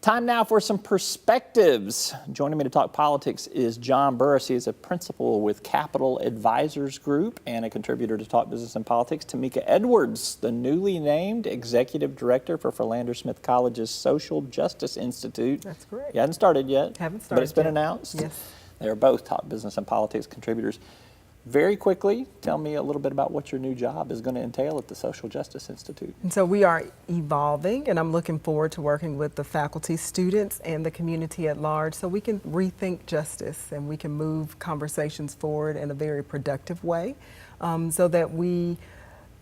Time now for some perspectives. Joining me to talk politics is John Burris. He is a principal with Capital Advisors Group and a contributor to Talk Business and Politics. Tamika Edwards, the newly named Executive Director for Philander Smith College's Social Justice Institute. That's correct. You hadn't started yet. Haven't started but it's been yet. announced. Yes. They are both Talk Business and Politics contributors. Very quickly, tell me a little bit about what your new job is going to entail at the Social Justice Institute. And so we are evolving, and I'm looking forward to working with the faculty, students, and the community at large so we can rethink justice and we can move conversations forward in a very productive way so that we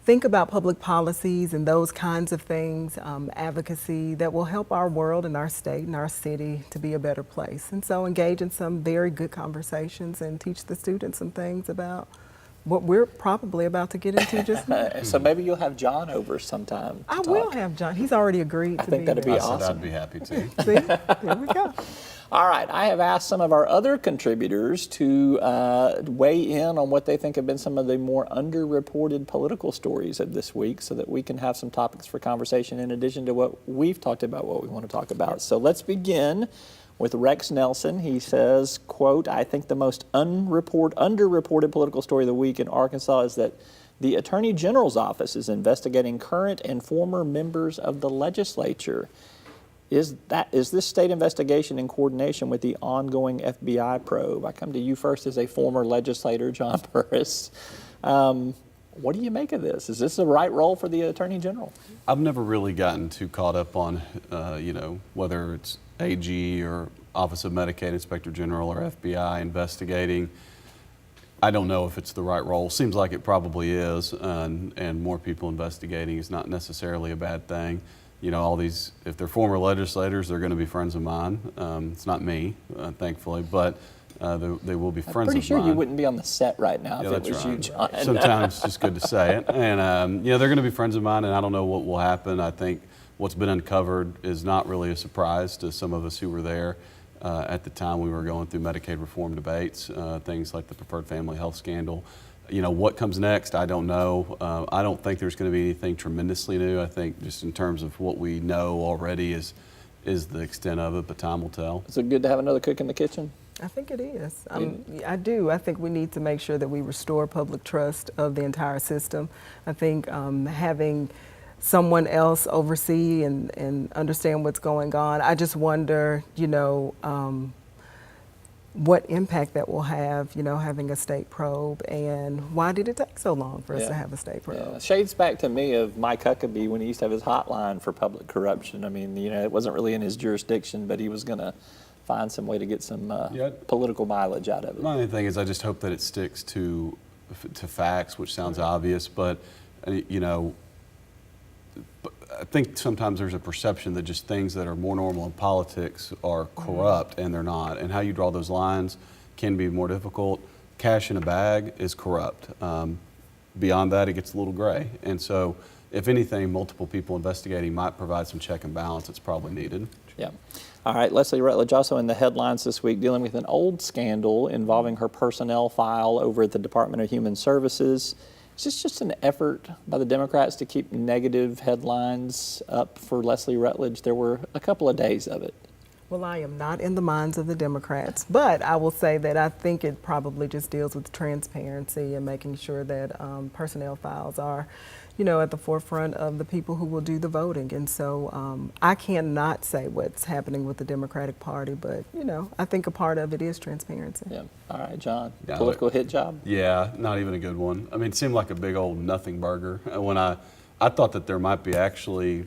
think about public policies and those kinds of things, advocacy that will help our world and our state and our city to be a better place. And so engage in some very good conversations and teach the students some things about what we're probably about to get into just now. So maybe you'll have John over sometime to I talk. will have John. He's already agreed to be think that'd be there. awesome. I'd be happy to. See, there we go. All right, I have asked some of our other contributors to weigh in on what they think have been some of the more underreported political stories of this week so that we can have some topics for conversation in addition to what we've talked about, what we want to talk about. So let's begin with Rex Nelson. He says, quote, I think the most underreported political story of the week in Arkansas is that the Attorney General's office is investigating current and former members of the legislature. Is this state investigation in coordination with the ongoing FBI probe? I come to you first as a former legislator, John Burris. What do you make of this? Is this the right role for the Attorney General? I've never really gotten too caught up on, whether it's AG or Office of Medicaid Inspector General or FBI investigating. I don't know if it's the right role. Seems like it probably is, and more people investigating is not necessarily a bad thing. You know, all these, if they're former legislators, they're going to be friends of mine. It's not me, thankfully, but they will be friends of mine. I'm pretty sure you wouldn't be on the set right now if it was you, John. Sometimes it's just good to say it. And, they're going to be friends of mine, and I don't know what will happen. I think what's been uncovered is not really a surprise to some of us who were there at the time we were going through Medicaid reform debates, things like the preferred family health scandal. You know, what comes next, I don't know. I don't think there's going to be anything tremendously new. I think just in terms of what we know already is the extent of it, but time will tell. Is it good to have another cook in the kitchen? I think it is. I do. I think we need to make sure that we restore public trust of the entire system. I think having someone else oversee and understand what's going on, I just wonder, what impact that will have, having a state probe, and why did it take so long for us to have a state probe? Yeah. Shades back to me of Mike Huckabee when he used to have his hotline for public corruption. I mean, it wasn't really in his jurisdiction, but he was going to find some way to get some political mileage out of it. My only thing is I just hope that it sticks to facts, which sounds obvious, but, I think sometimes there's a perception that just things that are more normal in politics are corrupt, and they're not. And how you draw those lines can be more difficult. Cash in a bag is corrupt. Beyond that, it gets a little gray. And so, if anything, multiple people investigating might provide some check and balance that's probably needed. Yeah. All right, Leslie Rutledge also in the headlines this week dealing with an old scandal involving her personnel file over at the Department of Human Services. Is this just an effort by the Democrats to keep negative headlines up for Leslie Rutledge? There were a couple of days of it. Well, I am not in the minds of the Democrats, but I will say that I think it probably just deals with transparency and making sure that personnel files are, at the forefront of the people who will do the voting. And so I cannot say what's happening with the Democratic Party, but, I think a part of it is transparency. Yeah. All right, John, Yeah, political hit job? Yeah, not even a good one. I mean, it seemed like a big old nothing burger. When I thought that there might be actually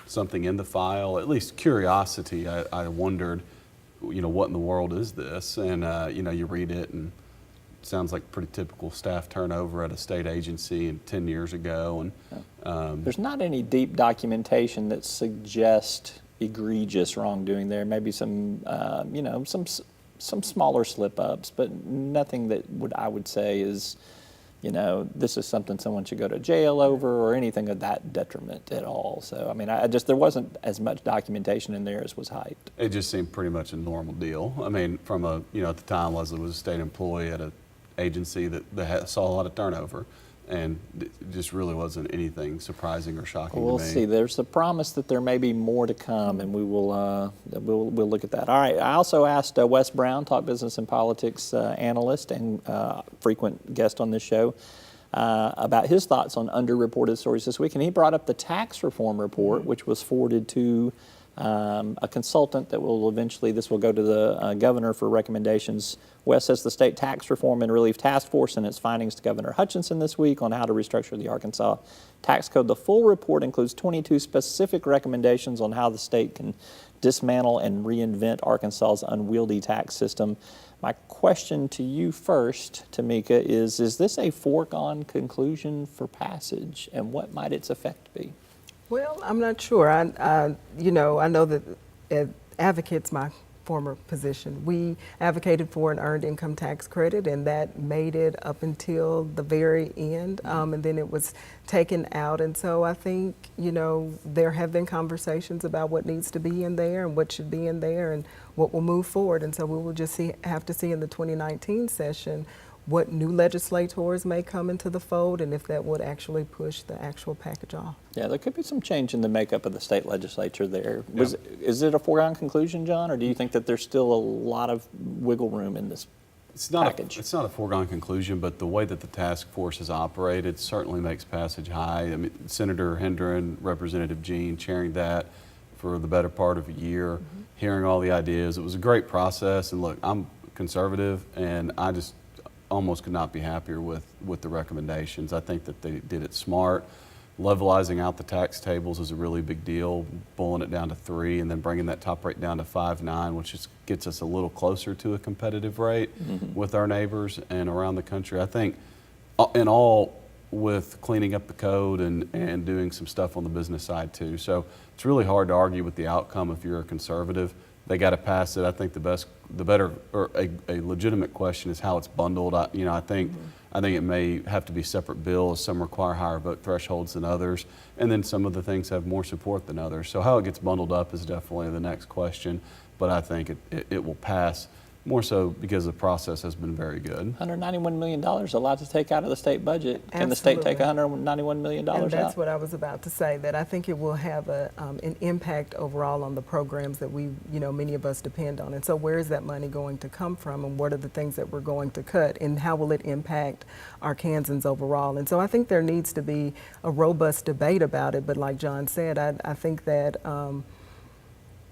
something in the file, at least curiosity. I wondered, what in the world is this? And, you read it and it sounds like pretty typical staff turnover at a state agency 10 years ago. And there's not any deep documentation that suggests egregious wrongdoing there. Maybe some, some smaller slip-ups, but nothing that I would say is, this is something someone should go to jail over or anything of that detriment at all. So, I mean, there wasn't as much documentation in there as was hyped. It just seemed pretty much a normal deal. I mean, from at the time Leslie was a state employee at an agency that saw a lot of turnover. and it just really wasn't anything surprising or shocking We'll to me. see. There's a promise that there may be more to come, and we will we'll look at that. All right. I also asked Wes Brown, Talk Business and Politics analyst and frequent guest on this show, about his thoughts on underreported stories this week, and he brought up the tax reform report, which was forwarded to a consultant that will eventually, this will go to the governor for recommendations. Wes says the State Tax Reform and Relief Task Force and its findings to Governor Hutchinson this week on how to restructure the Arkansas tax code. The full report includes 22 specific recommendations on how the state can dismantle and reinvent Arkansas's unwieldy tax system. My question to you first, Tamika, is this a foregone conclusion for passage, and what might its effect be? Well, I'm not sure. I know that Advocate's my former position. We advocated for an earned income tax credit, and that made it up until the very end, and then it was taken out. And so I think, there have been conversations about what needs to be in there and what should be in there and what will move forward. And so we will just have to see in the 2019 session what new legislators may come into the fold and if that would actually push the actual package off. Yeah, there could be some change in the makeup of the state legislature there. Is it a foregone conclusion, John, or do you think that there's still a lot of wiggle room in this package? It's not a foregone conclusion, but the way that the task force has operated certainly makes passage high. I mean, Senator Hendren, Representative Jean chairing that for the better part of a year, hearing all the ideas. It was a great process, and look, I'm conservative, and I just almost could not be happier with the recommendations. I think that they did it smart. Levelizing out the tax tables is a really big deal, boiling it down to 3 and then bringing that top rate down to 5.9, which gets us a little closer to a competitive rate with our neighbors and around the country. I think in all, with cleaning up the code and doing some stuff on the business side too. So it's really hard to argue with the outcome if you're a conservative. They got to pass it. I think the better, or a legitimate question is how it's bundled. I think it may have to be separate bills. Some require higher vote thresholds than others, and then some of the things have more support than others. So how it gets bundled up is definitely the next question. But I think it will pass, more so because the process has been very good. $191 million, a lot to take out of the state budget. Can the state take $191 million out? And that's what I was about to say, that I think it will have an impact overall on the programs that many of us depend on. And so where is that money going to come from, and what are the things that we're going to cut, and how will it impact Arkansans overall? And so I think there needs to be a robust debate about it, but like John said, I think that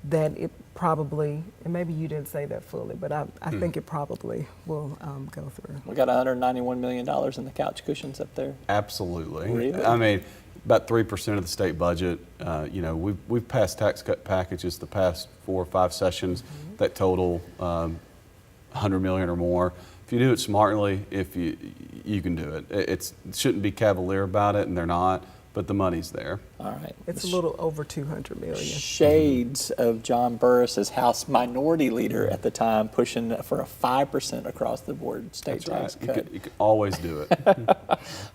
that it probably, and maybe you didn't say that fully, but I think it probably will go through. We got $191 million in the couch cushions up there. Absolutely. Really? I mean, about 3% of the state budget. We've passed tax cut packages the past 4 or 5 sessions that total $100 million or more. If you do it smartly, you can do it. It shouldn't be cavalier about it, and they're not. But the money's there. All right. It's a little over $200 million. Shades of John Burris as House Minority Leader at the time, pushing for a 5% across the board state tax cut. You could always do it.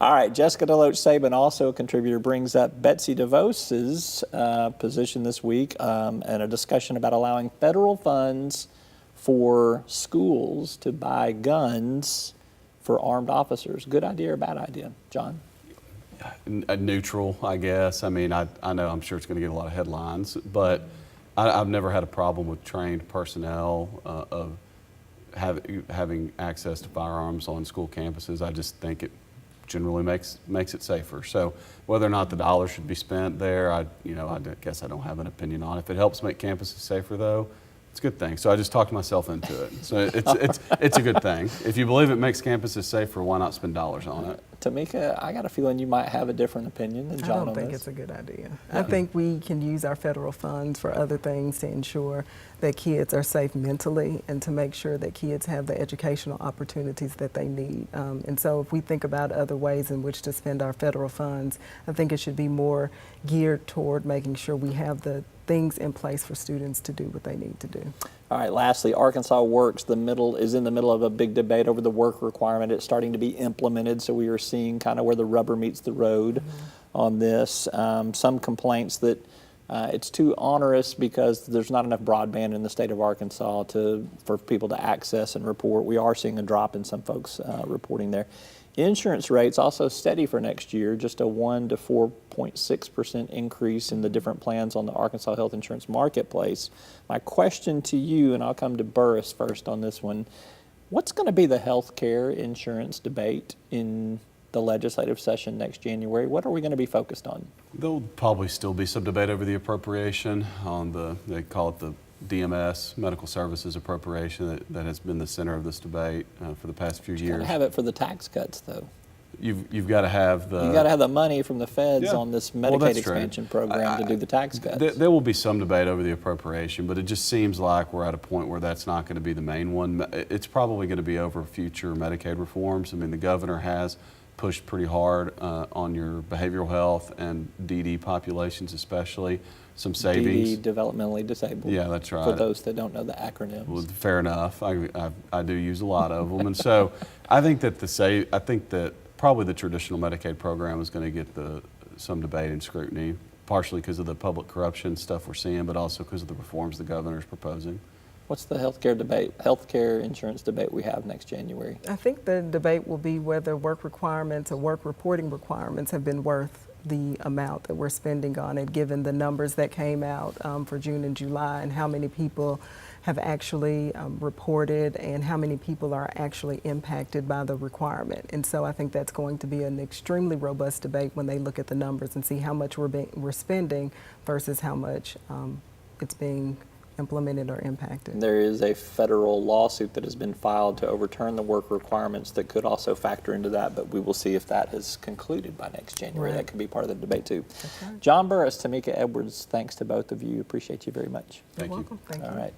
All right. Jessica Deloach Saban, also a contributor, brings up Betsy DeVos's position this week and a discussion about allowing federal funds for schools to buy guns for armed officers. Good idea or bad idea, John? Neutral, I guess. I mean, I know I'm sure it's going to get a lot of headlines, but I've never had a problem with trained personnel of having access to firearms on school campuses. I just think it generally makes it safer. So whether or not the dollar should be spent there, I guess I don't have an opinion on. If it helps make campuses safer, though, it's a good thing. So I just talked myself into it. So it's a good thing. If you believe it makes campuses safer, why not spend dollars on it? Tamika, I got a feeling you might have a different opinion than John on this. I don't think it's a good idea. I think we can use our federal funds for other things to ensure that kids are safe mentally and to make sure that kids have the educational opportunities that they need. And so if we think about other ways in which to spend our federal funds, I think it should be more geared toward making sure we have the things in place for students to do what they need to do. All right, lastly, Arkansas Works is in the middle of a big debate over the work requirement. It's starting to be implemented, so we are seeing kind of where the rubber meets the road on this. Some complaints that it's too onerous because there's not enough broadband in the state of Arkansas for people to access and report. We are seeing a drop in some folks reporting there. Insurance rates also steady for next year, just a 1 to 4.6% increase in the different plans on the Arkansas Health Insurance Marketplace. My question to you, and I'll come to Burris first on this one, what's going to be the health care insurance debate in the legislative session next January? What are we going to be focused on? There'll probably still be some debate over the appropriation on they call it the DMS, Medical Services Appropriation, that has been the center of this debate for the past few years. Got to have it for the tax cuts, though. You've got to have the... You got to have the money from the feds Yeah. on this Well, Medicaid that's true. expansion program to do the tax cuts. There will be some debate over the appropriation, but it just seems like we're at a point where that's not going to be the main one. It's probably going to be over future Medicaid reforms. I mean, the governor has pushed pretty hard on your behavioral health and DD populations, especially some savings. DD, developmentally disabled. Yeah, that's right. For those that don't know the acronyms. Well, fair enough. I do use a lot of them, and so I think that probably the traditional Medicaid program is going to get some debate and scrutiny, partially because of the public corruption stuff we're seeing, but also because of the reforms the governor is proposing. What's the healthcare insurance debate we have next January? I think the debate will be whether work requirements or work reporting requirements have been worth the amount that we're spending on it, given the numbers that came out for June and July, and how many people have actually reported and how many people are actually impacted by the requirement. And so I think that's going to be an extremely robust debate when they look at the numbers and see how much we're spending versus how much it's being implemented or impacted. There is a federal lawsuit that has been filed to overturn the work requirements that could also factor into that, but we will see if that is concluded by next January. Right. That could be part of the debate too. Okay. John Burris, Tamika Edwards, thanks to both of you. Appreciate you very much. Thank you. You're welcome. Thank you. All right.